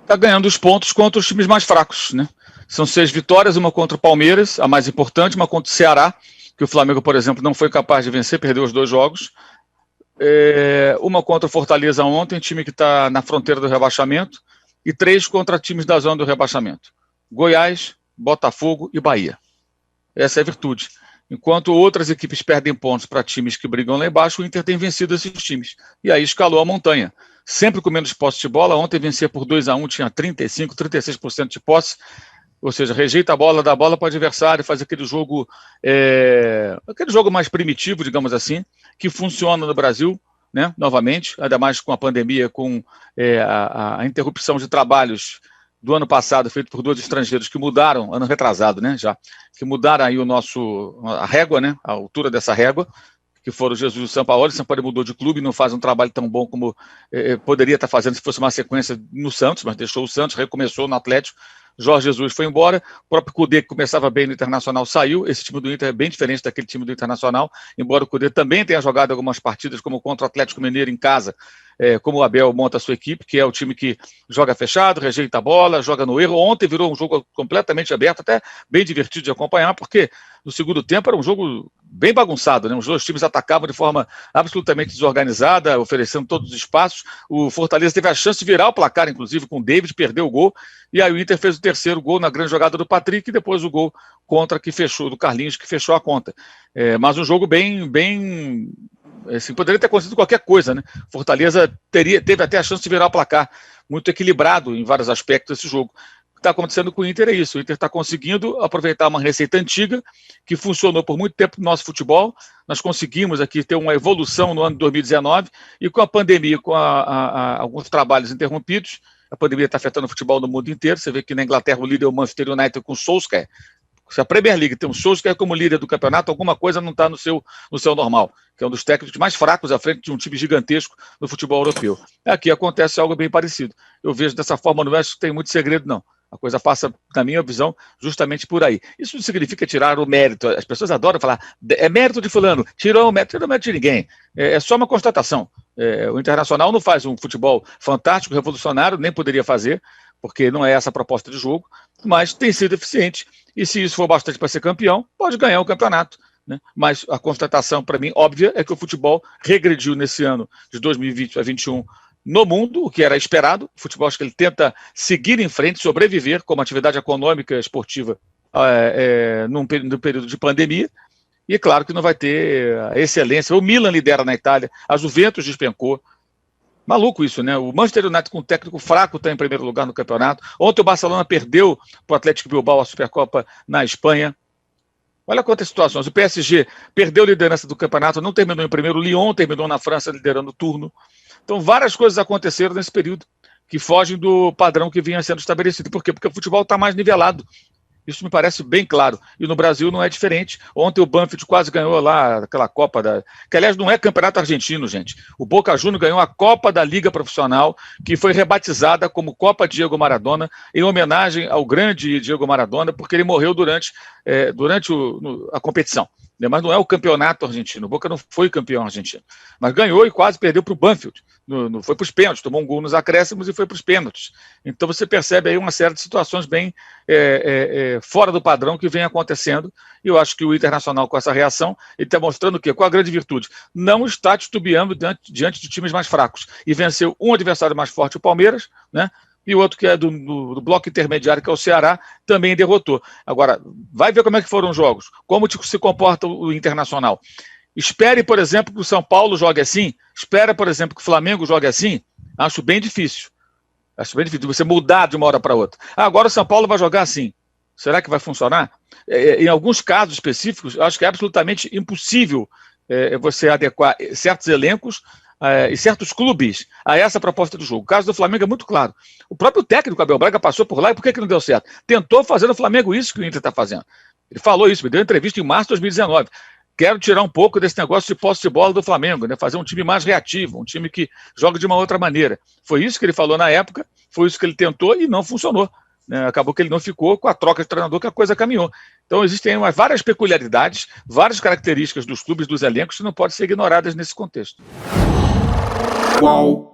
está ganhando os pontos contra os times mais fracos, né? São 6 vitórias, uma contra o Palmeiras, a mais importante, uma contra o Ceará, que o Flamengo, por exemplo, não foi capaz de vencer, perdeu os 2 jogos. Uma contra o Fortaleza ontem, time que está na fronteira do rebaixamento, e 3 contra times da zona do rebaixamento. Goiás, Botafogo e Bahia. Essa é a virtude. Enquanto outras equipes perdem pontos para times que brigam lá embaixo, o Inter tem vencido esses times. E aí escalou a montanha. Sempre com menos posse de bola. Ontem vencia por 2-1, tinha 35%, 36% de posse. Ou seja, rejeita a bola, dá a bola para o adversário, faz aquele jogo mais primitivo, digamos assim, que funciona no Brasil, né, novamente, ainda mais com a pandemia, com a interrupção de trabalhos do ano passado, feito por 2 estrangeiros que mudaram, ano retrasado, né, já, que mudaram aí a régua, né, a altura dessa régua, que foram o Jesus e o Sampaoli. O Sampaoli mudou de clube, não faz um trabalho tão bom como poderia estar fazendo se fosse uma sequência no Santos, mas deixou o Santos, recomeçou no Atlético. Jorge Jesus foi embora, o próprio Cudê, que começava bem no Internacional, saiu. Esse time do Inter é bem diferente daquele time do Internacional, embora o Cudê também tenha jogado algumas partidas, como contra o Atlético Mineiro em casa, como o Abel monta a sua equipe, que é o time que joga fechado, rejeita a bola, joga no erro. Ontem virou um jogo completamente aberto, até bem divertido de acompanhar, porque no segundo tempo era um jogo bem bagunçado, né? Os 2 times atacavam de forma absolutamente desorganizada, oferecendo todos os espaços. O Fortaleza teve a chance de virar o placar, inclusive, com o David, perdeu o gol, e aí o Inter fez o 3º gol na grande jogada do Patrick, e depois o gol contra que fechou, do Carlinhos, que fechou a conta. Mas um jogo bem assim, poderia ter acontecido qualquer coisa, né? Fortaleza teve até a chance de virar o placar, muito equilibrado em vários aspectos esse jogo. O que está acontecendo com o Inter é isso. O Inter está conseguindo aproveitar uma receita antiga que funcionou por muito tempo no nosso futebol. Nós conseguimos aqui ter uma evolução no ano de 2019, e com a pandemia, com alguns trabalhos interrompidos, a pandemia está afetando o futebol no mundo inteiro. Você vê que na Inglaterra o líder é o Manchester United com o Solskjaer. Se a Premier League tem um Solskjaer como líder do campeonato, alguma coisa não está no seu normal, que é um dos técnicos mais fracos à frente de um time gigantesco no futebol europeu. Aqui acontece algo bem parecido. Eu vejo dessa forma, não acho que tem muito segredo, não. A coisa passa, na minha visão, justamente por aí. Isso não significa tirar o mérito. As pessoas adoram falar, é mérito de fulano, tirou o mérito de ninguém. É só uma constatação. O Internacional não faz um futebol fantástico, revolucionário, nem poderia fazer, porque não é essa a proposta de jogo, mas tem sido eficiente. E se isso for bastante para ser campeão, pode ganhar o campeonato, né? Mas a constatação, para mim, óbvia, é que o futebol regrediu nesse ano de 2020 a 2021 no mundo, o que era esperado. O futebol, acho que ele tenta seguir em frente, sobreviver como atividade econômica esportiva no período de pandemia. E é claro que não vai ter a excelência. O Milan lidera na Itália, a Juventus despencou. Maluco isso, né? O Manchester United com um técnico fraco está em primeiro lugar no campeonato. Ontem o Barcelona perdeu para o Atlético Bilbao a Supercopa na Espanha. Olha quantas situações. O PSG perdeu a liderança do campeonato, não terminou em primeiro. O Lyon terminou na França liderando o turno. Então várias coisas aconteceram nesse período que fogem do padrão que vinha sendo estabelecido. Por quê? Porque o futebol está mais nivelado. Isso me parece bem claro. E no Brasil não é diferente. Ontem o Banfield quase ganhou lá aquela Copa que, aliás, não é campeonato argentino, gente. O Boca Juniors ganhou a Copa da Liga Profissional, que foi rebatizada como Copa Diego Maradona, em homenagem ao grande Diego Maradona, porque ele morreu durante a competição. Mas não é o campeonato argentino. O Boca não foi campeão argentino. Mas ganhou e quase perdeu para o Banfield. Foi para os pênaltis, tomou um gol nos acréscimos e foi para os pênaltis. Então você percebe aí uma série de situações bem fora do padrão que vem acontecendo. E eu acho que o Internacional, com essa reação, ele está mostrando o quê? Qual a grande virtude? Não está titubeando diante de times mais fracos. E venceu um adversário mais forte, o Palmeiras, né? E o outro que é do bloco intermediário, que é o Ceará, também derrotou. Agora, vai ver como é que foram os jogos, como se comporta o Internacional. Espere, por exemplo, que o São Paulo jogue assim, espera, por exemplo, que o Flamengo jogue assim, acho bem difícil. Acho bem difícil você mudar de uma hora para outra. Agora o São Paulo vai jogar assim. Será que vai funcionar? Em alguns casos específicos, acho que é absolutamente impossível você adequar certos elencos e certos clubes a essa proposta do jogo. O caso do Flamengo é muito claro. O próprio técnico Abel Braga passou por lá e por que não deu certo? Tentou fazer no Flamengo isso que o Inter está fazendo. Ele falou isso, me deu entrevista em março de 2019. Quero tirar um pouco desse negócio de posse de bola do Flamengo, né? Fazer um time mais reativo, um time que joga de uma outra maneira. Foi isso que ele falou na época, foi isso que ele tentou e não funcionou. Acabou que ele não ficou com a troca de treinador, que a coisa caminhou. Então existem várias peculiaridades, várias características dos clubes, dos elencos, que não podem ser ignoradas nesse contexto. Qual